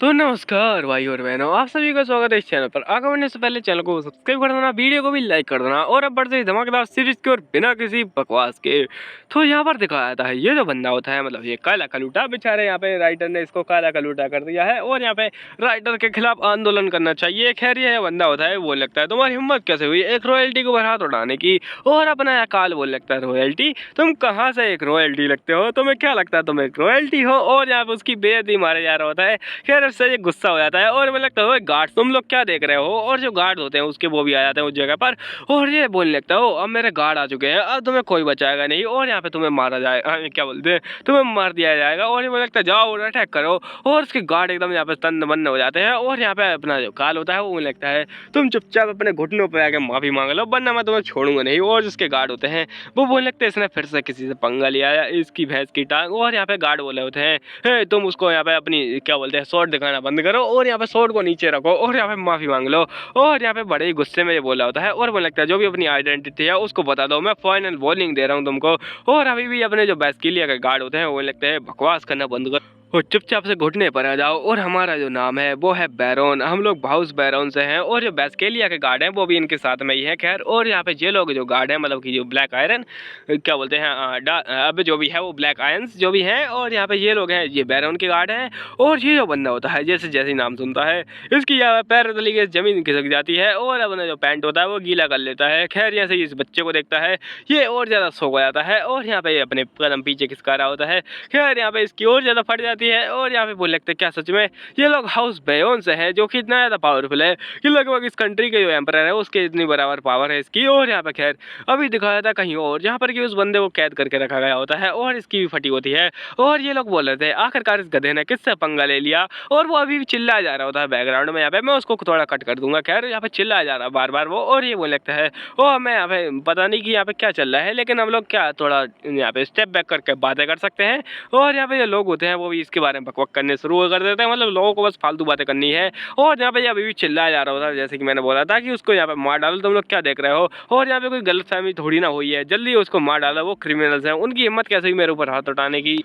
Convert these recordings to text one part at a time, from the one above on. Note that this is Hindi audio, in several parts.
तो नमस्कार भाई और बहनों, आप सभी का स्वागत है इस चैनल पर। आगे बढ़ने से पहले चैनल को सब्सक्राइब कर देना, वीडियो को भी लाइक कर देना और अब बढ़ते हैं धमाकेदार सीरीज की ओर बिना किसी बकवास के। तो यहाँ पर दिखाया जाता है ये जो बंदा होता है, मतलब ये काला कलूटा बेचारे, यहाँ पे राइटर ने इसको काला कलूटा कर दिया है और यहाँ पे राइटर के खिलाफ आंदोलन करना चाहिए। खैर ये बंदा होता है वो लगता है तुम्हारी हिम्मत कैसे हुई एक रॉयल्टी को हाथ उठाने की, और अपना काल बोल लगता है रॉयल्टी, तुम कहाँ से एक रॉयल्टी लगते हो, तुम्हें क्या लगता है तुम एक रॉयल्टी हो, और यहाँ पे उसकी बेइज्जती मारे जा रहा होता है। खैर उससे ये गुस्सा हो जाता है और मैं लगता है गार्ड तुम लोग क्या देख रहे हो, और जो गार्ड होते हैं उसके वो भी आ जाते हैं उस जगह पर, और ये बोलने लगता है अब मेरे गार्ड आ चुके हैं, अब तुम्हें कोई बचाएगा नहीं और यहाँ पे तुम्हें मारा जाएगा, क्या बोलते हैं, तुम्हें मार दिया जाएगा। और ये मुझे लगता है जाओ अटैक करो, और उसके गार्ड एकदम यहाँ पे तन्न बन्न हो जाते हैं। और यहाँ पे अपना जो काल होता है वो मुझे लगता है तुम चुपचाप अपने घुटनों पर आके माफी मांग लो वरना मैं तुम्हें छोड़ूंगा नहीं। और जिसके गार्ड होते हैं वो बोलने लगते हैं इसने फिर से किसी से पंगा लिया है, इसकी भैंस की टांग। और यहाँ पे गार्ड बोले होते हैं तुम उसको यहाँ पे अपनी क्या बोलते हैं शॉट दिखाना बंद करो और यहाँ पे शॉट को नीचे रखो और यहाँ पे माफी मांग लो। और यहाँ पे बड़े ही गुस्से में ये बोला होता है और मुझे लगता है जो भी अपनी आइडेंटिटी है उसको बता दो, मैं फाइनल वार्निंग दे रहा हूँ तुमको। और अभी भी अपने जो बैस्किलिया के गार्ड होते हैं वो लगते हैं बकवास करना बंद करो और चुपचाप से घुटने पर आ जाओ। और हमारा जो नाम है वो है बैरोन, हम लोग हाउस बैरोन से हैं और जो बैस्केलिया के गार्ड हैं वो भी इनके साथ में ही है। खैर और यहाँ पे ये लोग जो गार्ड हैं मतलब कि जो ब्लैक आयरन क्या बोलते हैं अब जो भी है वो ब्लैक आयरन्स जो भी हैं, और यहाँ पे ये लोग हैं ये बैरोन के गार्ड हैं। और ये जो बंदा होता है जैसे जैसे नाम सुनता है इसकी पैर तली के जमीन खिसक जाती है और अपना जो पैंट होता है वो गीला कर लेता है। खैर जैसे इस बच्चे को देखता है ये और ज़्यादा सो जाता है और यहाँ पे अपने कदम पीछे खिसका रहा होता है। खैर यहाँ पे इसकी और ज़्यादा फट जाती है और यहाँ पे बोल लगते हैं क्या सच में ये लोग हाउस बेयोन से है जो कि इतना ज़्यादा पावरफुल है कि लगभग इस कंट्री के जो एम्परर है उसके इतनी बराबर पावर है इसकी। और यहाँ पे खैर अभी दिखाया था कहीं और जहाँ पर कि उस बंदे को कैद करके रखा गया होता है और इसकी भी फटी होती है। और ये लोग बोल रहे थे आखिरकार इस गधे ने किससे पंगा ले लिया, और वो अभी भी चिल्लाया जा रहा होता है बैकग्राउंड में। यहाँ पे मैं उसको थोड़ा कट कर दूंगा। खैर यहाँ पे चिल्लाया जा रहा है बार बार वो, और ये बोलने लगता है ओ हमें यहाँ पे पता नहीं कि यहाँ पे क्या चल रहा है, लेकिन हम लोग क्या थोड़ा यहाँ पे स्टेप बैक करके बातें कर सकते हैं। और यहाँ पे जो लोग होते हैं वो भी इसके बारे में बकवास करने शुरू कर देते हैं, मतलब लोगों को बस फालतू बातें करनी है। और यहाँ पे अभी भी चिल्लाया जा रहा होता है जैसे कि मैंने बोला था कि उसको यहाँ पे मार डालो, तुम लोग क्या देख रहे हो। और यहाँ पे कोई गलतफहमी थोड़ी ना हुई है, जल्दी उसको मार डालो, वो क्रिमिनल्स हैं, उनकी हिम्मत कैसे हुई मेरे ऊपर हाथ उठाने की।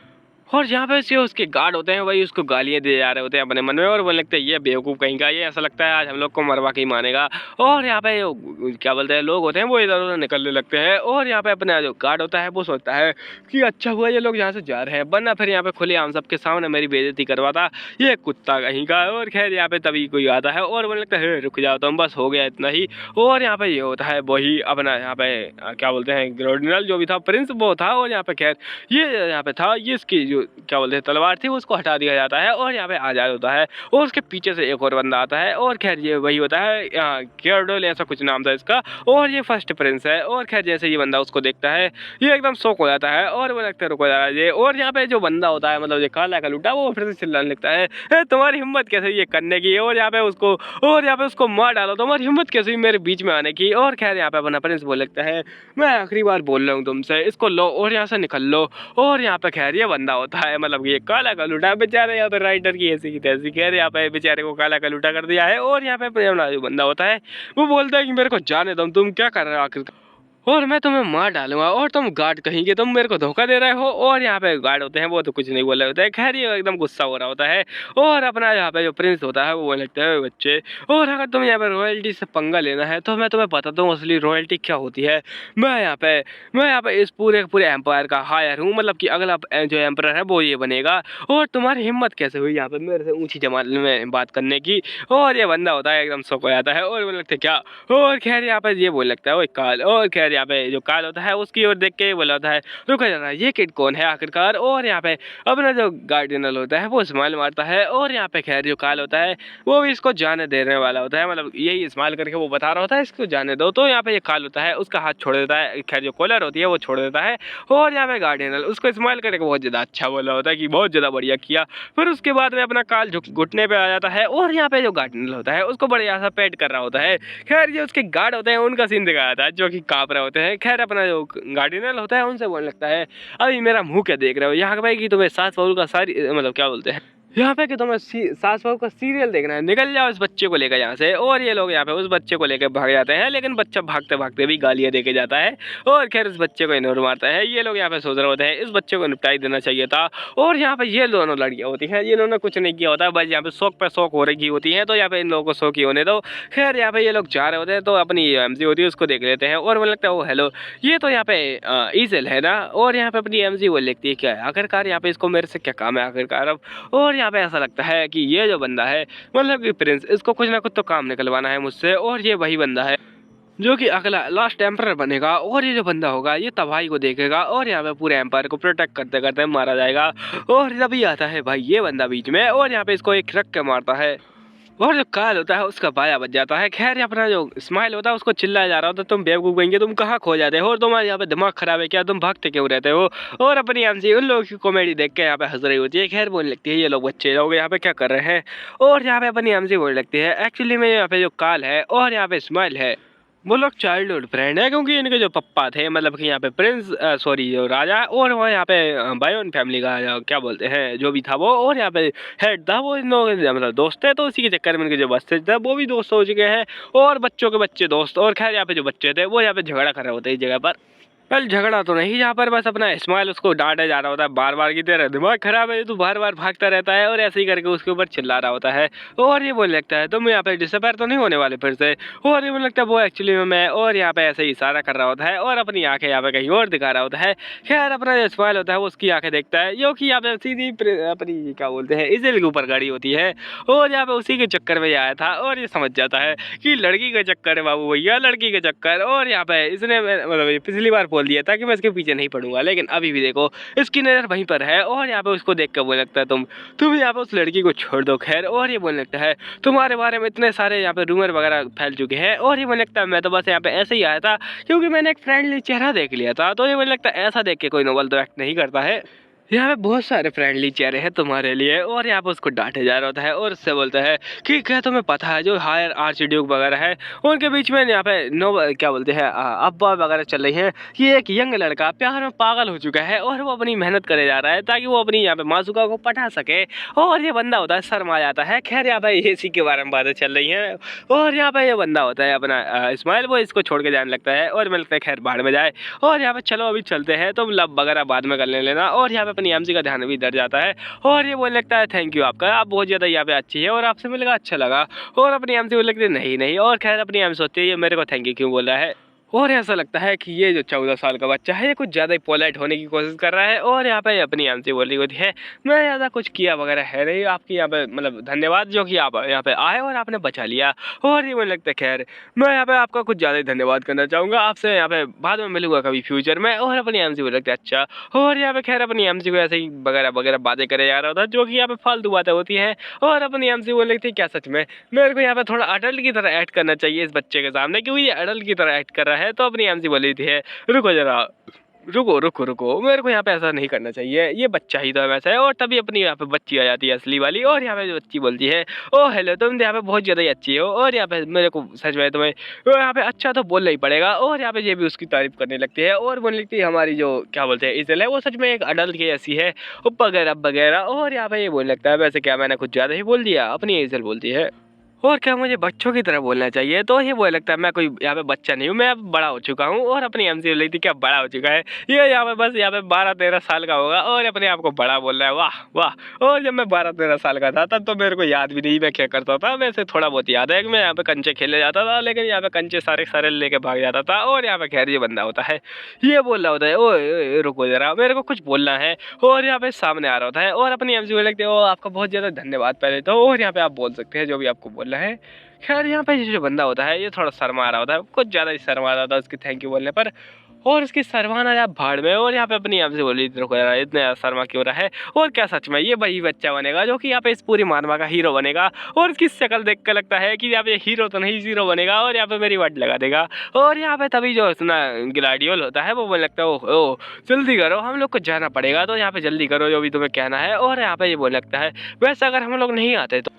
और यहाँ पे जो उसके गार्ड होते हैं वही उसको गालियाँ दे जा रहे होते हैं अपने मन में, और बोलने लगते हैं ये बेवकूफ़ कहीं का, ये ऐसा लगता है आज हम लोग को मरवा के ही मानेगा। और यहाँ पे क्या बोलते हैं लोग होते हैं वो इधर उधर निकलने लगते हैं। और यहाँ पे अपना जो गार्ड होता है वो सोचता है कि अच्छा हुआ ये लोग यहाँ से जा रहे हैं, वरना फिर यहाँ पे खुलेआम सबके सामने मेरी बेइज्जती करवाता ये कुत्ता कहीं का। और खैर यहाँ पे तभी कोई आता है और बोलने लगता है रुक जाओ तुम, बस हो गया इतना ही। और यहाँ पे ये होता है वही अपना यहाँ पे क्या बोलते हैं ग्रोडिनल जो भी था प्रिंस वो था। और यहाँ पे खैर ये यहाँ पे था ये इसकी क्या बोलते हैं तलवार थी उसको हटा दिया जाता है और यहाँ पे आजाद होता है और उसके पीछे से एक और बंदा आता है। और खैर ये वही होता है केरडोल ऐसा कुछ नाम था इसका, और ये फर्स्ट प्रिंस है। और खैर जैसे ये बंदा उसको देखता है ये एकदम शॉक हो जाता है और वो लगता है रुको जरा ये। और यहाँ पे जो बंदा होता है मतलब ये काला कलूटा वो फिर से चिल्लाने लगता है तुम्हारी हिम्मत कैसे ये करने की, और यहाँ पे उसको मार डालो, तुम्हारी हिम्मत कैसे हुई मेरे बीच में आने की। और खैर यहाँ पे अपना प्रिंस बोल लगता है मैं आखिरी बार बोल रहा हूँ तुमसे, इसको लो और यहाँ से निकल लो। और यहाँ पे खैर ये बंदा होता है मतलब ये काला कलूटा बेचारे यहाँ पे राइटर की ऐसी की तैसी, खैर यहाँ पे बेचारे को काला कलूटा कर दिया है। और यहाँ पे जो बंदा होता है वो बोलता है कि मेरे को जाने दो, तुम क्या कर रहे हो आखिर, और मैं तुम्हें मार डालूंगा, और तुम गार्ड कहेंगे तुम मेरे को धोखा दे रहे हो। और यहाँ पे गार्ड होते हैं वो तो कुछ नहीं बोल रहे होते हैं। खैर ये एकदम गुस्सा हो रहा होता है और अपना यहाँ पे जो प्रिंस होता है वो बोलने लगता है बच्चे, और अगर तुम यहाँ पे रॉयल्टी से पंगा लेना है तो मैं तुम्हें बताता हूँ असली रॉयल्टी क्या होती है। मैं यहाँ पे इस पूरे एम्पायर का हायर हूँ, मतलब कि अगला जो एम्पायर है वो ये बनेगा, और तुम्हारी हिम्मत कैसे हुई यहाँ पे मेरे से ऊँची जमाने में बात करने की। और ये बंदा होता है एकदम शौक हो जाता है और बोलने लगता है क्या। और खैर यहाँ पे ये बोल लगता है वो काल। और खैर यहाँ पे जो काल होता है उसकी ओर देख के बोला होता है रुका जरा ये किड कौन है आखिरकार। और यहाँ पे अपना जो गार्डियनल होता है वो स्माइल मारता है और यहाँ पे खैर जो काल होता है वो भी इसको जाने देने वाला होता है, मतलब यही स्माइल करके वो बता रहा होता है इसको जाने दो। तो यहाँ पे ये काल होता है उसका हाथ छोड़ देता है, खैर जो कॉलर होती है वो छोड़ देता है। और यहाँ पे गार्डियनल उसको स्माइल करके बहुत ज़्यादा अच्छा बोला होता है कि बहुत ज़्यादा बढ़िया किया। फिर उसके बाद में अपना काल घुटने पे आ जाता है और यहाँ पे जो गार्डियनल होता है उसको बढ़िया सा पेट कर रहा होता है। खैर ये उसके गार्ड होते हैं उनका सीन दिखाया था जो कि काँप रहे होते हैं। खैर अपना जो गार्डियनल होता है उनसे बोलने लगता है अभी मेरा मुंह क्या देख रहे हो, यहाँ पे कि तुम्हें सास बहू का सारी मतलब क्या बोलते हैं यहाँ पे कि तुम्हें सास बहू का सीरियल देखना है, निकल जाओ इस बच्चे को लेकर यहाँ से। और ये लोग यहाँ पे उस बच्चे को लेकर भाग जाते हैं, लेकिन बच्चा भागते भागते भी गालियाँ देके जाता है और खैर उस बच्चे को इग्नोर मारता है। ये लोग यहाँ पे सोच रहे होते हैं इस बच्चे को निपटाई देना चाहिए था। और यहाँ पे ये दोनों लड़कियाँ होती हैं जिन्होंने कुछ नहीं किया होता है, बस यहाँ पे शौक पे शौक हो रही होती है, तो यहाँ पे इन लोगों को शौक ही होने दो। खैर यहाँ पे ये लोग जा रहे होते हैं तो अपनी एमजी होती है उसको देख लेते हैं और मुझे लगता है वो हेलो ये तो यहाँ पे ईजल है ना। और यहाँ पे अपनी एमजी वो लिखती है क्या है आखिरकार यहाँ पे इसको मेरे से क्या काम है आखिरकार अब। और यहाँ पे ऐसा लगता है कि ये जो बंदा है मतलब कि प्रिंस, इसको कुछ ना कुछ तो काम निकलवाना है मुझसे। और ये वही बंदा है जो कि अगला लास्ट एम्पर बनेगा और ये जो बंदा होगा ये तबाही को देखेगा और यहाँ पे पूरे एम्पायर को प्रोटेक्ट करते करते मारा जाएगा। और तभी आता है भाई ये बंदा बीच में और यहाँ पे इसको एक रख के मारता है और जो काल होता है उसका बाया बच जाता है। खैर अपना जो स्माइल होता है उसको चिल्लाया जा रहा होता है तुम बेवकूफ बनेंगे, तुम कहाँ खो जाते हो और तुम्हारे यहाँ पे दिमाग खराब है क्या, तुम भागते क्यों रहते हो। और अपनी एमसी उन लोगों की कॉमेडी देख के यहाँ पे हंस रही होती है। खैर बोलने लगती है ये लोग बच्चे लोग यहाँ पे क्या कर रहे हैं। और यहाँ पे अपनी एमसी बोलने लगती है एक्चुअली में यहाँ पे जो काल है और यहाँ पे स्माइल है वो लोग चाइल्डहुड फ्रेंड है, क्योंकि इनके जो पप्पा थे मतलब कि यहाँ पे प्रिंस सॉरी जो राजा और वो यहाँ पे बायोन फैमिली का क्या बोलते हैं जो भी था वो और यहाँ पे हेड था वो इन लोगों के मतलब दोस्त है, तो उसी के चक्कर में इनके जो बच्चे थे वो भी दोस्त हो चुके हैं और बच्चों के बच्चे दोस्त। और खैर यहाँ पे जो बच्चे थे वो यहाँ पे झगड़ा कर रहे होते हैं इस जगह पर। कल झगड़ा तो नहीं, यहाँ पर बस अपना स्माइल उसको डांटे जा रहा होता है बार बार की तेरा दिमाग खराब है, तू बार बार भागता रहता है और ऐसे ही करके उसके ऊपर चिल्ला रहा होता है। और ये बोलने लगता है तुम यहाँ पे डिसअपेयर तो नहीं होने वाले फिर से। और ये बोलने लगता है वो एक्चुअली में मैं, और यहाँ पे ऐसे ही इशारा कर रहा होता है और अपनी आंखें यहाँ पे कहीं और दिखा रहा होता है। खैर अपना जो स्माइल होता है वो उसकी आंखें देखता है जो कि यहाँ पे सीधी अपनी क्या बोलते हैं इजल के ऊपर गाड़ी होती है और यहाँ पे उसी के चक्कर में आया था। और ये समझ जाता है कि लड़की का चक्कर है बाबू भैया, लड़की के चक्कर। और यहाँ पे इसने मतलब पिछली बार बोल दिया था कि मैं इसके पीछे नहीं पड़ूंगा, लेकिन अभी भी देखो इसकी नजर वहीं पर है। और यहाँ पे उसको देख कर बोलने लगता है तुम यहाँ पे उस लड़की को छोड़ दो। खैर और ये बोलने लगता है तुम्हारे बारे में इतने सारे यहाँ पे रूमर वगैरह फैल चुके हैं। और ये बोलने लगता है मैं तो बस यहाँ पे ऐसे ही आया था क्योंकि मैंने एक फ्रेंडली चेहरा देख लिया था। तो ये बोलने लगता है ऐसा देख के कोई नोबल तो एक्ट नहीं करता है, यहाँ पे बहुत सारे फ्रेंडली चेहरे हैं तुम्हारे लिए। और यहाँ पे उसको डांटे जा रहा होता है और उससे बोलता है कि क्या तुम्हें पता है जो हायर आर्चड्यूक वगैरह है उनके बीच में यहाँ पे नो क्या बोलते हैं अफवाह वगैरह चल रही है कि एक यंग लड़का प्यार में पागल हो चुका है और वो अपनी मेहनत करे जा रहा है ताकि वो अपनी यहाँ पे मासूका को पटा सके। और ये बंदा होता है शर्मा जाता है। खैर यहाँ पे इसी के बारे में बातें चल रही हैं और यहाँ पे ये बंदा होता है अपना इस्माइल, वो इसको छोड़ के जाने लगता है और मिलता है खैर बाहर में जाए। और यहाँ पे चलो अभी चलते हैं, तुम लब वगैरह बाद में कर लेना। और यहाँ पे अपनी एमसी का ध्यान भी इधर जाता है और ये बोलने लगता है थैंक यू आपका, आप बहुत ज़्यादा यहाँ पे अच्छी है और आपसे मिलकर अच्छा लगा। और अपनी एमसी बोलने लगती है नहीं नहीं। और खैर अपनी एमसी होती है ये मेरे को थैंक यू क्यों बोल रहा है। और ऐसा लगता है कि ये जो 14 साल का बच्चा है ये कुछ ज़्यादा ही पोलाइट होने की कोशिश कर रहा है। और यहाँ पे अपनी एमसी बोल रही होती है मैं ज़्यादा कुछ किया वगैरह है नहीं, आपकी यहाँ पे मतलब धन्यवाद जो कि आप यहाँ पे आए और आपने बचा लिया। और ये मुझे लगता है खैर मैं यहाँ पे आपका कुछ ज़्यादा ही धन्यवाद करना चाहूँगा, आपसे यहाँ पे बाद में मिलूंगा कभी फ्यूचर में। और अपनी एमसी बोल लगता है अच्छा। और यहाँ पे खैर अपनी एमसी को ऐसे ही वगैरह वगैरह बातें करे जा रहा होता है जो कि यहाँ पे फालतू बातें होती हैं। और अपनी एमसी बोल लगती है क्या सच में मेरे को यहाँ पे थोड़ा अडल्ट की तरह एक्ट करना चाहिए इस बच्चे के सामने, क्योंकि ये अडल्ट की तरह एक्ट कर रहा है। तो अपनी एमसी बोली थी है रुको जरा रुको रुको रुको मेरे को यहाँ पे ऐसा नहीं करना चाहिए, ये बच्चा ही तो है वैसा है। और तभी अपनी यहाँ पे बच्ची आ जाती है असली वाली और यहाँ पे जो बच्ची बोलती है ओ हेलो तुम यहाँ पे बहुत ज़्यादा ही अच्छी हो और यहाँ पे मेरे को सच में तुम्हें यहाँ पे अच्छा तो बोलना ही पड़ेगा। और यहाँ पे ये भी उसकी तारीफ करने लगती है और बोलने लगती है हमारी जो क्या बोलते हैं इजल है वो सच में एक अडल्ट की ऐसी है वगैरह वगैरह। और यहाँ पे ये बोलने लगता है वैसे क्या मैंने कुछ ज़्यादा ही बोल दिया, अपनी इजल बोलती है और क्या मुझे बच्चों की तरह बोलना चाहिए। तो ये बोल लगता है मैं कोई यहाँ पे बच्चा नहीं हूँ, मैं अब बड़ा हो चुका हूँ। और अपनी एमसी बोल रही थी क्या बड़ा हो चुका है, ये यहाँ पे बस यहाँ पे 12-13 साल का होगा और अपने आप को बड़ा बोल रहा है, वाह वाह। और जब मैं 12-13 साल का था तब तो मेरे को याद भी नहीं मैं क्या करता था, वैसे थोड़ा बहुत याद है कि मैं यहाँ पे कंचे खेलने जाता था, लेकिन यहाँ पे कंचे सारे सारे लेके भाग जाता था। और यहाँ पे खैर ये बंदा होता है ये बोल रहा होता है ओए रुको जरा मेरे को कुछ बोलना है। और यहाँ पे सामने आ रहा होता है और अपनी एमसी बोल लगती है ओ आपका बहुत ज़्यादा धन्यवाद पहले तो, और यहाँ पे आप बोल सकते हैं जो भी आपको बोलना है। खैर यहाँ पे जो बंदा होता है ये थोड़ा शर्मा रहा होता है, कुछ ज़्यादा ही शर्मा रहा था उसकी थैंक यू बोलने पर और उसकी शर्माना या भाड़ में। और यहाँ पे अपनी एमसी बोली इतना शर्मा क्यों रहा है और क्या सच में ये वही बच्चा बनेगा जो कि यहाँ पे इस पूरी मानवा का हीरो बनेगा। और इसकी शक्ल देख कर लगता है कि यहाँ पे हीरो तो नहीं जीरो बनेगा और यहाँ पे मेरी वाट लगा देगा। और यहाँ पे तभी जो अपना ग्लैडियोल होता है वो बोलने लगता है ओ जल्दी करो हम लोग को जाना पड़ेगा, तो यहाँ पे जल्दी करो जो भी तुम्हें कहना है। और यहाँ पे ये बोलने लगता है वैसे अगर हम लोग नहीं आते तो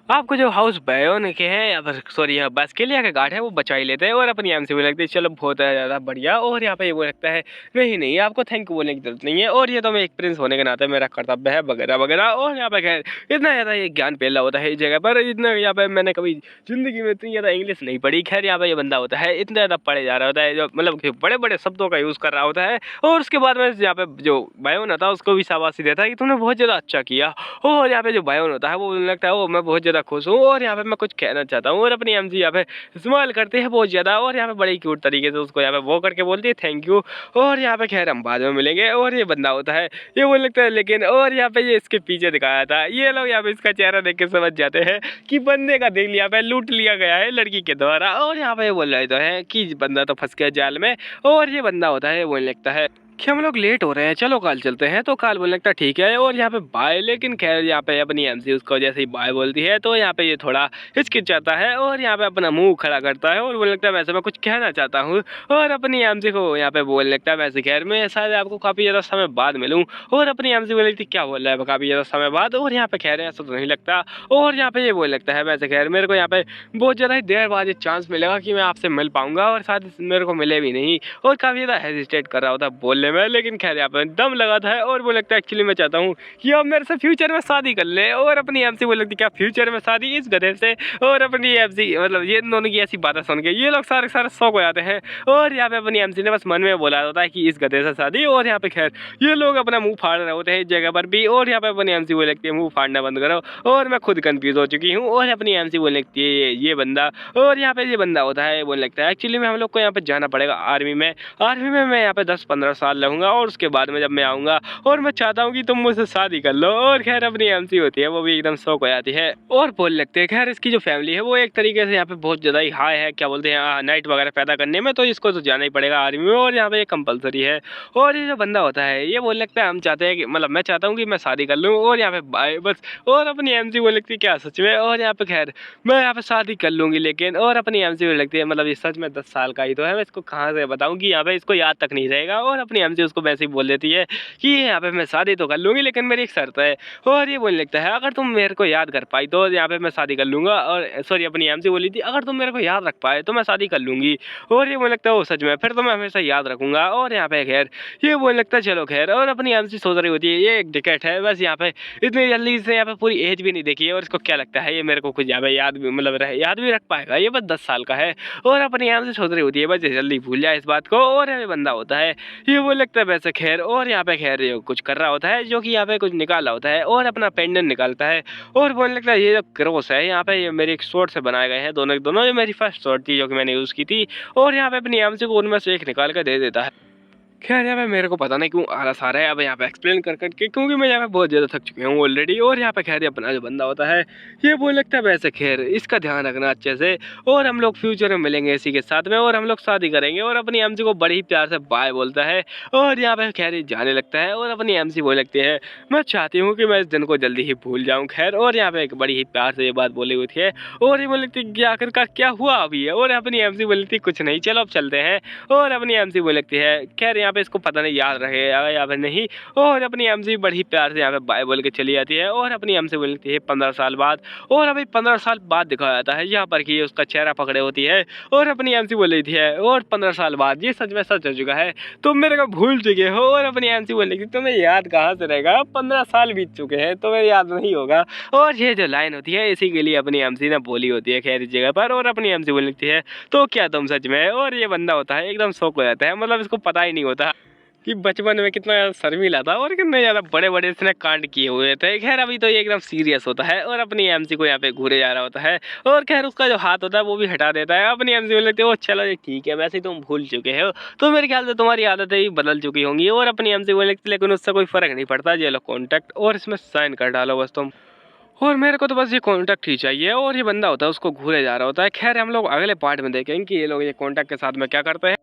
आपको जो हाउस बायोन के हैं या फिर सॉरी यहाँ बास्केलिया के गार्ड है वो बचा ही लेते हैं और अपनी एमसी बोले लगती है चलो बहुत ज़्यादा बढ़िया। और यहाँ पे ये वो लगता है नहीं आपको थैंक यू बोलने की जरूरत नहीं है और ये तो मैं एक प्रिंस होने के नाते मेरा कर्तव्य है वगैरह वगैरह। और यहाँ पे खैर इतना ज़्यादा ये ज्ञान फैला होता है इस जगह पर, इतना यहाँ पे मैंने कभी जिंदगी में इतनी ज़्यादा इंग्लिश नहीं पढ़ी। खैर यहाँ पे ये बंदा होता है इतना ज़्यादा पढ़े जा रहा होता है, जो मतलब बड़े बड़े शब्दों का यूज़ कर रहा होता है। और उसके बाद में यहाँ पे जो बायोन होता है उसको भी शाबाशी देता है कि तुमने बहुत ज़्यादा अच्छा किया। और यहाँ पे जो बायोन होता है वो लगता है वो मैं बहुत ज़्यादा खुश हूँ और यहाँ पे मैं कुछ कहना चाहता हूँ। और अपनी एमजी यहाँ पे इस्तेमाल करते हैं बहुत ज़्यादा और यहाँ पे बड़ी क्यूट तरीके से उसको यहाँ पे वो करके बोलती है थैंक यू। और यहाँ पे खैर हम बाद में मिलेंगे। और ये बंदा होता है ये बोल लगता है लेकिन, और यहाँ पे ये इसके पीछे दिखाया था, ये लोग यहाँ पे इसका चेहरा देख के समझ जाते हैं कि बंदे का देख लिया पे लूट लिया गया है लड़की के द्वारा। और यहाँ पे ये बोल रहे तो है कि बंदा तो फंस गया जाल में। और ये बंदा होता है बोलने लगता है कि हम लोग लेट हो रहे हैं चलो कल चलते हैं। तो काल बोलने लगता ठीक है और यहाँ पे बाय। लेकिन खैर यहाँ पे अपनी एमसी उसको जैसे ही बाय बोलती है तो यहाँ पे ये थोड़ा हिचकिचाता है और यहाँ पे अपना मुंह खड़ा करता है और बोलने लगता है वैसे मैं कुछ कहना चाहता हूँ। और अपनी एमसी को यहाँ पे बोलने लगता है वैसे खैर मैं शायद आपको काफ़ी ज़्यादा समय बाद मिलूँ। और अपनी एमसी बोल लगती क्या बोल रहा है काफ़ी ज़्यादा समय बाद। और यहाँ पे खैर ऐसा तो नहीं लगता। और यहाँ पे ये बोलने लगता है वैसे खैर मेरे को यहाँ पे बहुत ज़्यादा ही देर बाद ये चांस मिलेगा कि मैं आपसे मिल पाऊँगा और शायद मेरे को मिले भी नहीं। और काफ़ी ज़्यादा हेजिटेट कर रहा होता बोलने में, लेकिन खैर यहाँ पे दम लगा था। और वो लगता है एक्चुअली मैं चाहता हूँ कि अब मेरे से फ्यूचर में शादी कर ले। और अपनी एमसी वो लगती क्या फ्यूचर में शादी इस गधे से। और अपनी एमसी मतलब ये दोनों की ऐसी बातें सुन के ये लोग सारे शौक हो जाते हैं। और यहाँ पे अपनी एमसी ने बस मन में बोला होता है कि इस गधे से शादी। और यहाँ पे खैर ये लोग अपना मुंह फाड़ रहे होते हैं इस जगह पर भी। और यहाँ पे अपनी एमसी वो लगती है मुंह फाड़ना बंद करो। और मैं खुद कंफ्यूज हो चुकी हूँ। और अपनी एमसी वो लगती है ये बंदा। और यहाँ पे ये बंदा होता है वो लगता है एक्चुअली में हम लोग को यहाँ पे जाना पड़ेगा आर्मी में मैं यहाँ पे 10-15 साल रहूँगा और उसके बाद में जब मैं आऊँगा और मैं चाहता हूँ कि तुम मुझसे शादी कर लो। और खैर अपनी एमसी होती है वो भी एकदम शौक हो जाती है और बोल लगते हैं खैर इसकी जो फैमिली है वो एक तरीके से यहाँ पे बहुत ज़्यादा ही हाई है क्या बोलते हैं नाइट वगैरह पैदा करने में, तो इसको तो जाना ही पड़ेगा आर्मी में और यहाँ पे ये कंपलसरी है। और ये जो बंदा होता है ये बोल लगता है हम चाहते हैं कि मतलब मैं चाहता हूँ कि मैं शादी कर लूँ। और यहाँ पे बाय बस। और अपनी एमसी बोल लगती है क्या सच में। और यहाँ पे खैर मैं यहाँ पे शादी कर लूँगी लेकिन। और अपनी एमसी बोल लगती है मतलब ये सच में 10 साल का ही तो है, मैं इसको कहाँ से बताऊँ कि यहाँ पे इसको याद तक नहीं रहेगा। और अपनी एमसी उसको वैसे ही बोल देती है कि यहाँ पे मैं शादी तो कर लूँगी लेकिन मेरी एक शर्त है। और ये बोलने लगता है अगर तुम मेरे को याद कर पाई तो यहाँ पे मैं शादी कर लूँगा। और सॉरी अपनी एमसी बोली थी अगर तुम मेरे को याद रख पाए तो मैं शादी कर लूँगी। और ये बोलने लगता है वो सच में फिर तो मैं हमेशा याद रखूँगा। और यहाँ पे खैर ये बोलने लगता है चलो खैर। और अपनी एमसी सोच रही होती है ये एक टिकट है बस, यहाँ पे इतनी जल्दी से यहाँ पे पूरी एज भी नहीं देखी है और इसको क्या लगता है ये मेरे को कुछ यहाँ पे याद भी मतलब याद भी रख पाएगा, ये बस 10 साल का है। और अपनी एमसी सोच रही होती है बस जल्दी भूल जाए इस बात को। और ये बंदा होता है ये बोल लगता है वैसे खैर। और यहाँ पे खैर ये कुछ कर रहा होता है जो कि यहाँ पे कुछ निकाला होता है और अपना पेंडेंट निकालता है। और बोलने लगता है ये जो क्रॉस है यहाँ पे ये मेरे एक शॉर्ट से बनाए गए हैं दोनों के दोनों, ये मेरी फर्स्ट शॉर्ट थी जो कि मैंने यूज़ की थी। और यहाँ पे अपनी एमसी को उनमें से एक निकाल कर दे देता है। खैर यहाँ पे मेरे को पता नहीं क्यों आलस आ रहा है अब यहाँ पे एक्सप्लेन कर करके, क्योंकि मैं यहाँ पे बहुत ज़्यादा थक चुकी हूँ ऑलरेडी। और यहाँ पे खैर अपना जो बंदा होता है ये बोल लगता है वैसे खैर इसका ध्यान रखना अच्छे से और हम लोग फ्यूचर में मिलेंगे इसी के साथ में और हम लोग शादी करेंगे। और अपनी एमसी को बड़ी ही प्यार से बाय बोलता है और यहाँ पे खैर जाने लगता है। और अपनी एमसी बोल लगती है मैं चाहती हूँ कि मैं इस दिन को जल्दी ही भूल जाऊँ। खैर और यहाँ पे एक बड़ी ही प्यार से ये बात बोली हुई थी और ये बोल लगती है कि आखिरकार क्या हुआ अभी है। और अपनी एमसी बोल लगती है कुछ नहीं चलो अब चलते हैं। और अपनी एमसी बोल लगती है खैर यहाँ पे इसको पता नहीं याद रहे या फिर नहीं। और अपनी एमसी बड़ी प्यार से यहाँ पे बाय बोल के चली जाती है। और अपनी एमसी बोलती है 15 साल बाद। और अभी 15 साल बाद दिखाया जाता है यहाँ पर कि उसका चेहरा पकड़े होती है और अपनी एमसी बोल रही थी और 15 साल बाद ये सच में सच हो चुका है, तुम मेरे को भूल चुके हो। और अपनी एमसी बोल रही थी तुम्हें याद कहाँ से रहेगा, 15 साल बीत चुके हैं तुम्हें याद नहीं होगा। और ये जो लाइन होती है इसी के लिए अपनी एमसी ने बोली होती है खैर इस जगह पर। और अपनी एमसी बोल लगती है तो क्या तुम सच में। और ये बंदा होता है एकदम शौक हो जाता है, मतलब इसको पता ही नहीं होता कि बचपन में कितना शर्मीला था और कितने ज़्यादा बड़े बड़े इसने कांड किए हुए थे। खैर अभी तो ये एकदम सीरियस होता है और अपनी एमसी को यहाँ पे घूरे जा रहा होता है और खैर उसका जो हाथ होता है वो भी हटा देता है। अपनी एमसी को लगती है वो चलो ये ठीक है वैसे ही तुम भूल चुके हो तो मेरे ख्याल से तुम्हारी आदतें ही बदल चुकी होंगी। और अपनी एमसी को लगती है लेकिन उससे कोई फ़र्क नहीं पड़ता, ये लो कॉन्टैक्ट और इसमें साइन कर डालो बस तुम। और मेरे को तो बस ये कॉन्टैक्ट ही चाहिए। और ये बंदा होता है उसको घूरे जा रहा होता है। खैर हम लोग अगले पार्ट में देखेंगे कि ये लोग ये कॉन्टैक्ट के साथ में क्या करते हैं।